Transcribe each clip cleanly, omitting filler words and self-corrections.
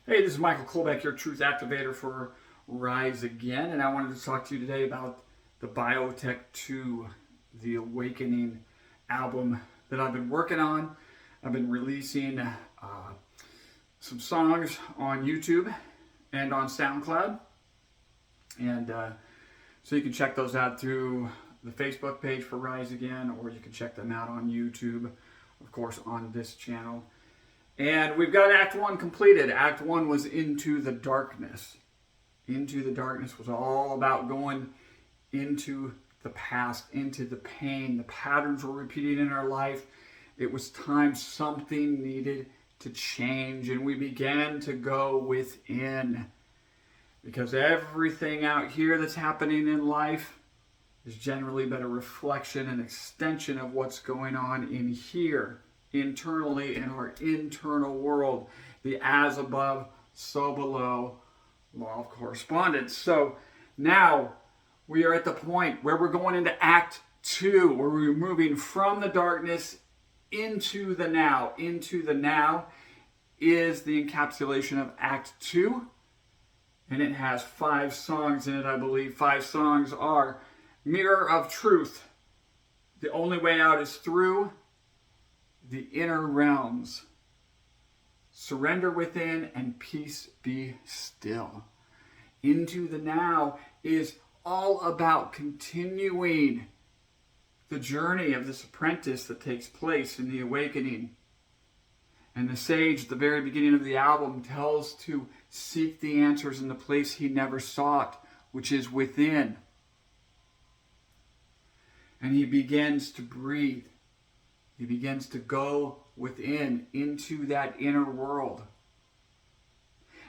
Hey, this is Michael Kolbeck, your Truth Activator for Rise Again, and I wanted to talk to you today about the Biotech II, the Awakening album that I've been working on. I've been releasing some songs on YouTube and on SoundCloud, and so you can check those out through the Facebook page for Rise Again, or you can check them out on YouTube, of course, on this channel. And we've got Act 1 completed. Act 1 was Into the Darkness. Into the Darkness was all about going into the past, into the pain. The patterns were repeating in our life. It was time something needed to change, and we began to go within. Because everything out here that's happening in life is generally but a reflection and extension of what's going on in here. Internally in our internal world, the as above, so below law of correspondence. So now we are at the point where we're going into Act 2, where we're moving from the darkness into the now. Into the now is the encapsulation of Act 2, and it has 5 songs in it, I believe. 5 songs are Mirror of Truth, The Only Way Out is Through, The Inner Realms, Surrender Within, and Peace Be Still. Into the Now is all about continuing the journey of this apprentice that takes place in the awakening. And the sage at the very beginning of the album tells to seek the answers in the place he never sought, which is within. And he begins to breathe. He begins to go within, into that inner world.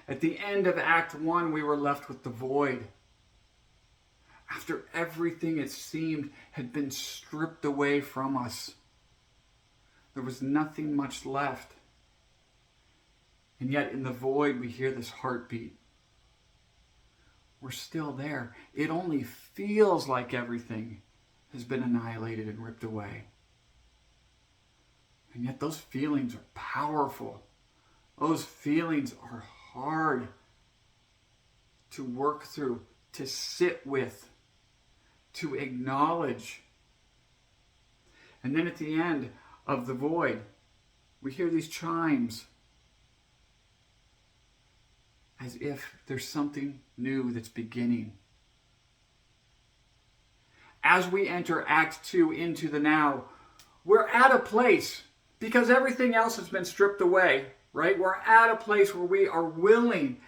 At the end of Act 1, we were left with the void. After everything, it seemed, had been stripped away from us, there was nothing much left. And yet in the void, we hear this heartbeat. We're still there. It only feels like everything has been annihilated and ripped away. And yet those feelings are powerful. Those feelings are hard to work through, to sit with, to acknowledge. And then at the end of the void, we hear these chimes as if there's something new that's beginning. As we enter Act 2 into the now, we're at a place, because everything else has been stripped away, right? We're at a place where we are willing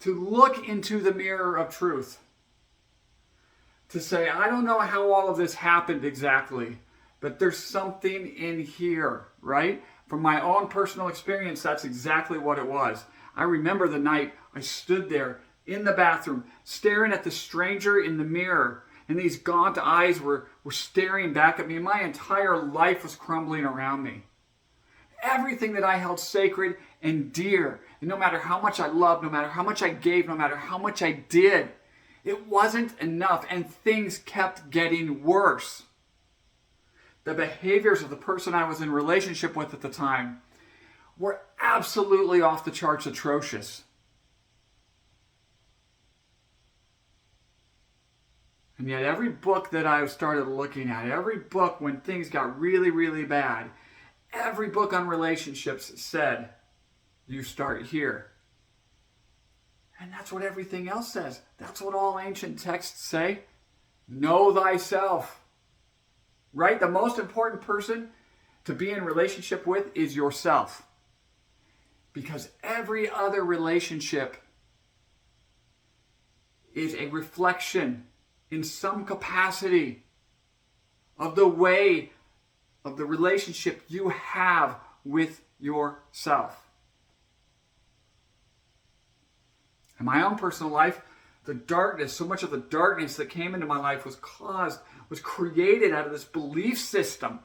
to look into the mirror of truth. To say, I don't know how all of this happened exactly, but there's something in here, right? From my own personal experience, that's exactly what it was. I remember the night I stood there in the bathroom, staring at the stranger in the mirror, and these gaunt eyes were staring back at me, and my entire life was crumbling around me. Everything that I held sacred and dear, and no matter how much I loved, no matter how much I gave, no matter how much I did, it wasn't enough, and things kept getting worse. The behaviors of the person I was in relationship with at the time were absolutely off the charts atrocious. And yet every book that I started looking at, every book when things got really, really bad, every book on relationships said, you start here. And that's what everything else says. That's what all ancient texts say. Know thyself. Right? The most important person to be in relationship with is yourself. Because every other relationship is a reflection in some capacity of the way of the relationship you have with yourself. In my own personal life, the darkness, so much of the darkness that came into my life was created out of this belief system.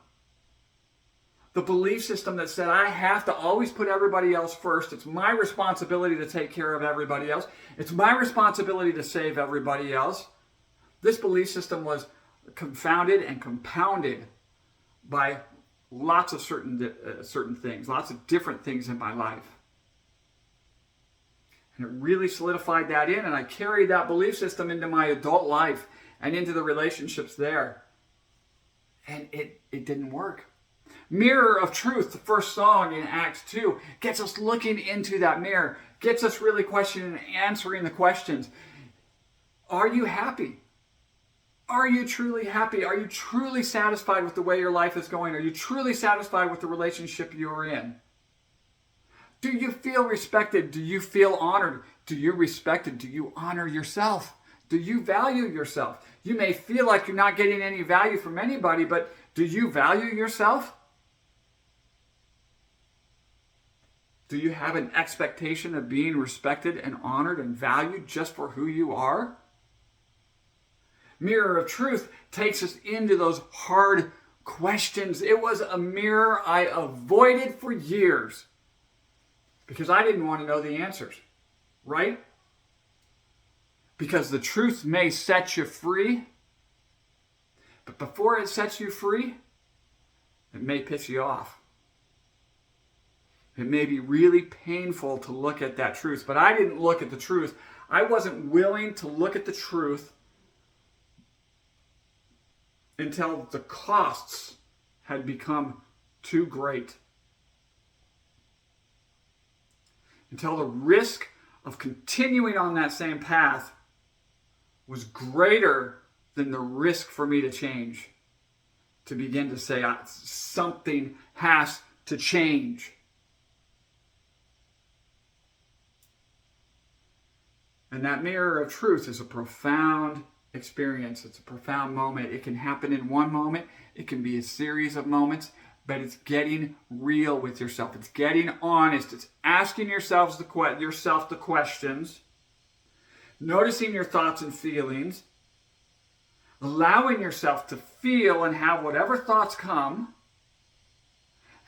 The belief system that said I have to always put everybody else first. It's my responsibility to take care of everybody else. It's my responsibility to save everybody else. This belief system was confounded and compounded by lots of certain things, lots of different things in my life. And it really solidified that in, and I carried that belief system into my adult life and into the relationships there. And it didn't work. Mirror of Truth, the first song in Acts 2, gets us looking into that mirror, gets us really questioning and answering the questions. Are you happy? Are you truly happy? Are you truly satisfied with the way your life is going? Are you truly satisfied with the relationship you're in? Do you feel respected? Do you feel honored? Do you respect it? Do you honor yourself? Do you value yourself? You may feel like you're not getting any value from anybody, but do you value yourself? Do you have an expectation of being respected and honored and valued just for who you are? Mirror of Truth takes us into those hard questions. It was a mirror I avoided for years because I didn't want to know the answers, right? Because the truth may set you free, but before it sets you free, it may piss you off. It may be really painful to look at that truth, but I didn't look at the truth. I wasn't willing to look at the truth until the costs had become too great. Until the risk of continuing on that same path was greater than the risk for me to change. To begin to say, something has to change. And that mirror of truth is a profound experience. It's a profound moment. It can happen in one moment. It can be a series of moments, but it's getting real with yourself. It's getting honest. It's asking yourself the questions, noticing your thoughts and feelings, allowing yourself to feel and have whatever thoughts come,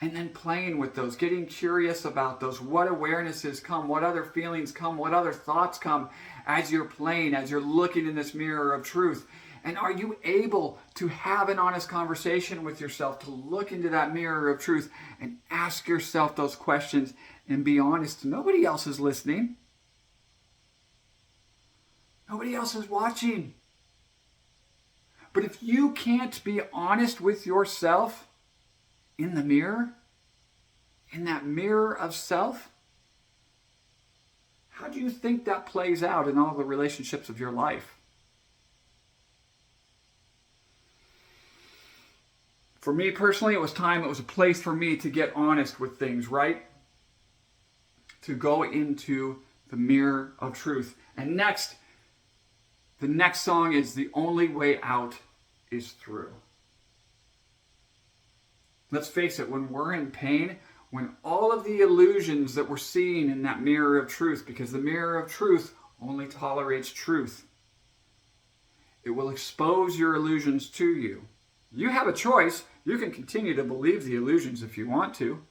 and then playing with those, getting curious about those. What awarenesses come? What other feelings come? What other thoughts come as you're playing, as you're looking in this mirror of truth? And are you able to have an honest conversation with yourself, to look into that mirror of truth and ask yourself those questions and be honest? Nobody else is listening. Nobody else is watching. But if you can't be honest with yourself in the mirror, in that mirror of self, how do you think that plays out in all the relationships of your life? For me personally, it was a place for me to get honest with things, right? To go into the mirror of truth. And next, the next song is The Only Way Out is Through. Let's face it, when we're in pain, when all of the illusions that we're seeing in that mirror of truth, because the mirror of truth only tolerates truth, it will expose your illusions to you. You have a choice. You can continue to believe the illusions if you want to.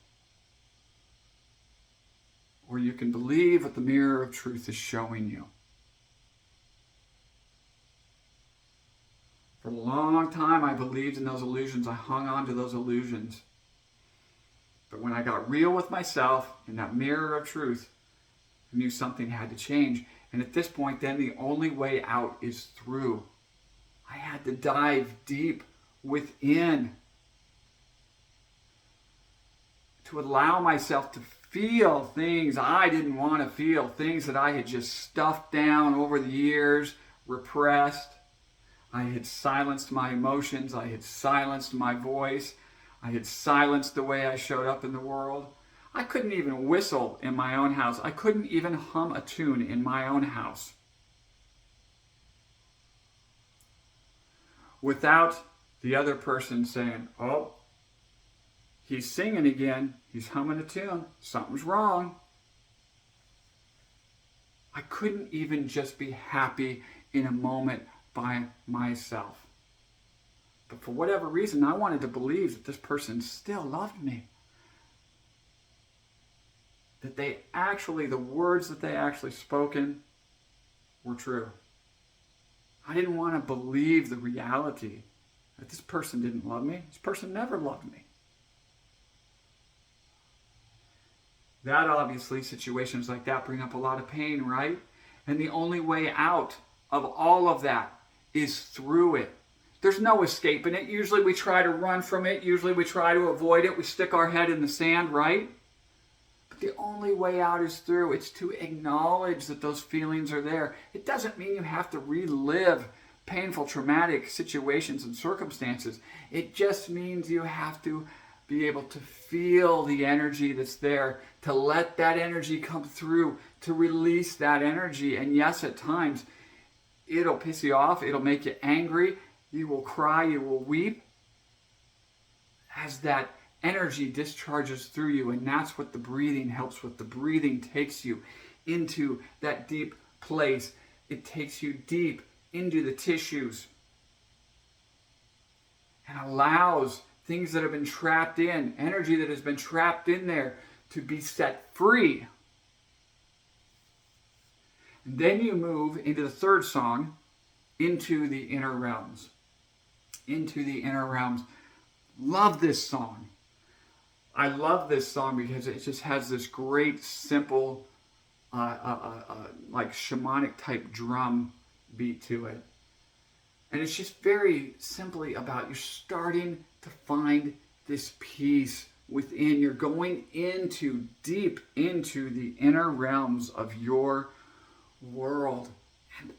Or you can believe what the mirror of truth is showing you. For a long time, I believed in those illusions. I hung on to those illusions. But when I got real with myself in that mirror of truth, I knew something had to change. And at this point, then the only way out is through. I had to dive deep within to allow myself to feel things I didn't want to feel, things that I had just stuffed down over the years, repressed. I had silenced my emotions. I had silenced my voice. I had silenced the way I showed up in the world. I couldn't even whistle in my own house. I couldn't even hum a tune in my own house without the other person saying, "Oh, he's singing again. He's humming a tune. Something's wrong." I couldn't even just be happy in a moment by myself. But for whatever reason, I wanted to believe that this person still loved me. That the words that they actually spoken were true. I didn't want to believe the reality that this person didn't love me. This person never loved me. That obviously, situations like that bring up a lot of pain, right? And the only way out of all of that is through it. There's no escaping it. Usually we try to run from it. Usually we try to avoid it. We stick our head in the sand, right? But the only way out is through. It's to acknowledge that those feelings are there. It doesn't mean you have to relive painful, traumatic situations and circumstances. It just means you have to be able to feel the energy that's there, to let that energy come through, to release that energy. And yes, at times, it'll piss you off, it'll make you angry, you will cry, you will weep, as that energy discharges through you. And that's what the breathing helps with. The breathing takes you into that deep place. It takes you deep into the tissues and allows things that have been trapped in, energy that has been trapped in there, to be set free. And then you move into the third song, into the inner realms. Into the inner realms. Love this song. I love this song because it just has this great, simple, like shamanic type drum beat to it. And it's just very simply about you're starting to find this peace within. You're going into deep into the inner realms of your world.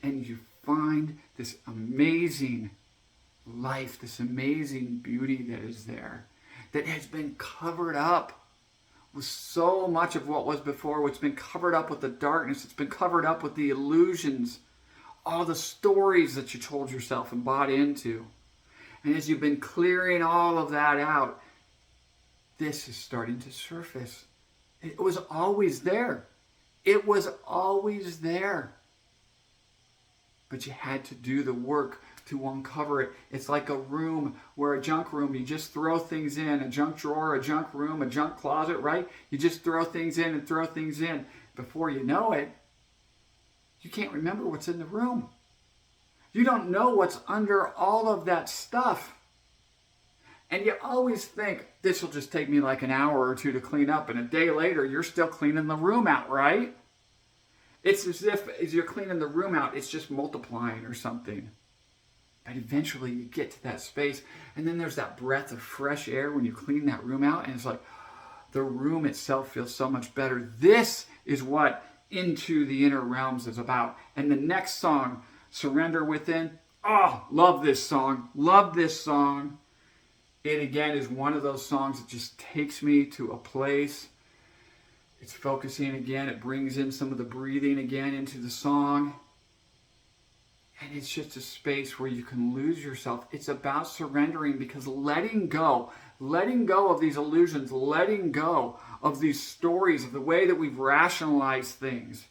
And you find this amazing life, this amazing beauty that is there, that has been covered up with so much of what was before. It's been covered up with the darkness. It's been covered up with the illusions, all the stories that you told yourself and bought into. And as you've been clearing all of that out, this is starting to surface. It was always there. It was always there. But you had to do the work to uncover it. It's like a room, where a junk room, you just throw things in, a junk drawer, a junk room, a junk closet, right? You just throw things in and throw things in. Before you know it, you can't remember what's in the room. You don't know what's under all of that stuff. And you always think, this will just take me like an hour or two to clean up, and a day later, you're still cleaning the room out, right? It's as if as you're cleaning the room out, it's just multiplying or something. But eventually you get to that space, and then there's that breath of fresh air when you clean that room out, and it's like the room itself feels so much better. This is what Into the Inner Realms is about. And the next song, Surrender Within, oh, love this song. Love this song. It again is one of those songs that just takes me to a place. It's focusing again. It brings in some of the breathing again into the song. And it's just a space where you can lose yourself. It's about surrendering, because letting go of these illusions, letting go of these stories, of the way that we've rationalized things,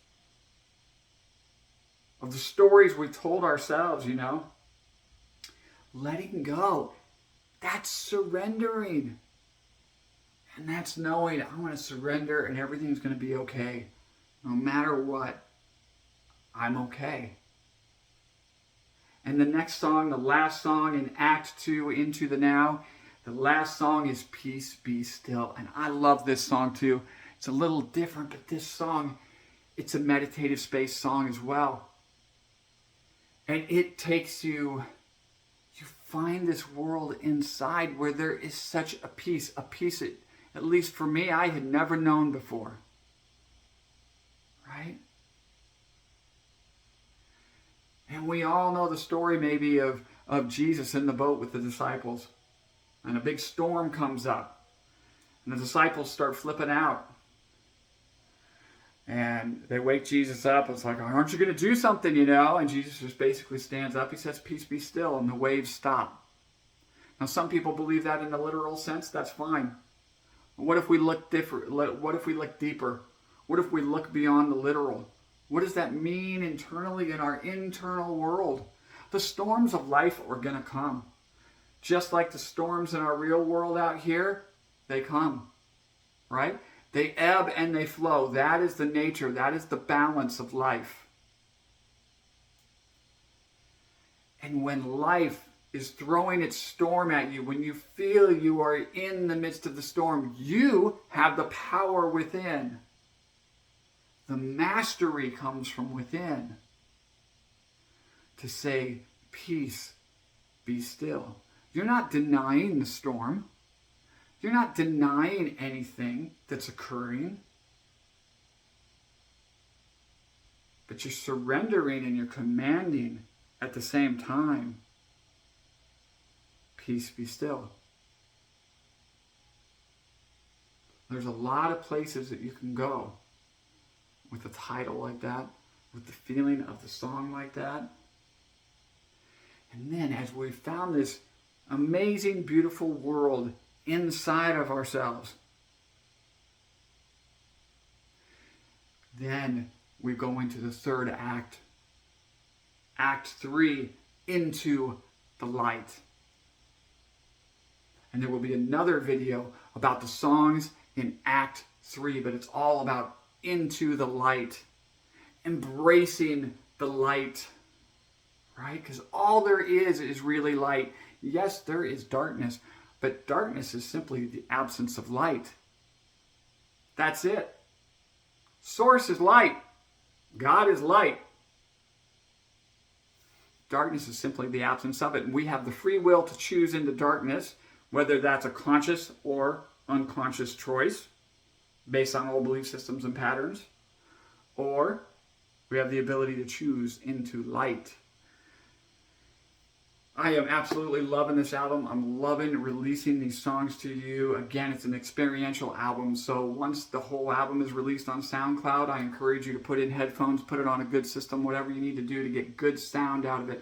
of the stories we told ourselves, you know. Letting go, that's surrendering. And that's knowing, I want to surrender and everything's going to be okay. No matter what, I'm okay. And the next song, the last song in Act 2, Into the Now, the last song is Peace Be Still. And I love this song too. It's a little different, but this song, it's a meditative space song as well. And it takes you find this world inside where there is such a peace that, at least for me, I had never known before. Right? And we all know the story maybe of Jesus in the boat with the disciples. And a big storm comes up. And the disciples start flipping out. And they wake Jesus up. It's like, aren't you going to do something, you know? And Jesus just basically stands up. He says, peace be still. And the waves stop. Now, some people believe that in the literal sense. That's fine. What if we look different? What if we look deeper? What if we look beyond the literal? What does that mean internally in our internal world? The storms of life are going to come. Just like the storms in our real world out here, they come. Right? They ebb and they flow. That is the nature. That is the balance of life. And when life is throwing its storm at you, when you feel you are in the midst of the storm, you have the power within. The mastery comes from within. To say, peace, be still. You're not denying the storm. You're not denying anything that's occurring. But you're surrendering and you're commanding at the same time. Peace, be still. There's a lot of places that you can go with a title like that, with the feeling of the song like that. And then as we found this amazing, beautiful world inside of ourselves, then we go into the third act, Act 3, into the light. And there will be another video about the songs in Act 3, but it's all about into the light, embracing the light, right? Because all there is really light. Yes, there is darkness, but darkness is simply the absence of light. That's it. Source is light. God is light. Darkness is simply the absence of it. And we have the free will to choose into darkness, whether that's a conscious or unconscious choice based on old belief systems and patterns, or we have the ability to choose into light. I am absolutely loving this album. I'm loving releasing these songs to you. Again, it's an experiential album, so once the whole album is released on SoundCloud, I encourage you to put in headphones, put it on a good system, whatever you need to do to get good sound out of it.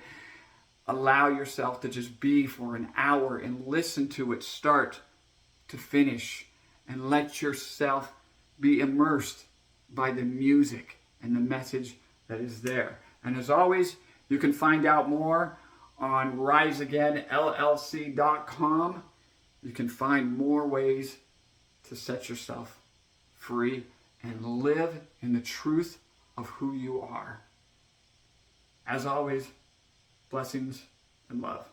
Allow yourself to just be for an hour and listen to it start to finish, and let yourself be immersed by the music and the message that is there. And as always, you can find out more on riseagainllc.com. You can find more ways to set yourself free and live in the truth of who you are. As always, blessings and love.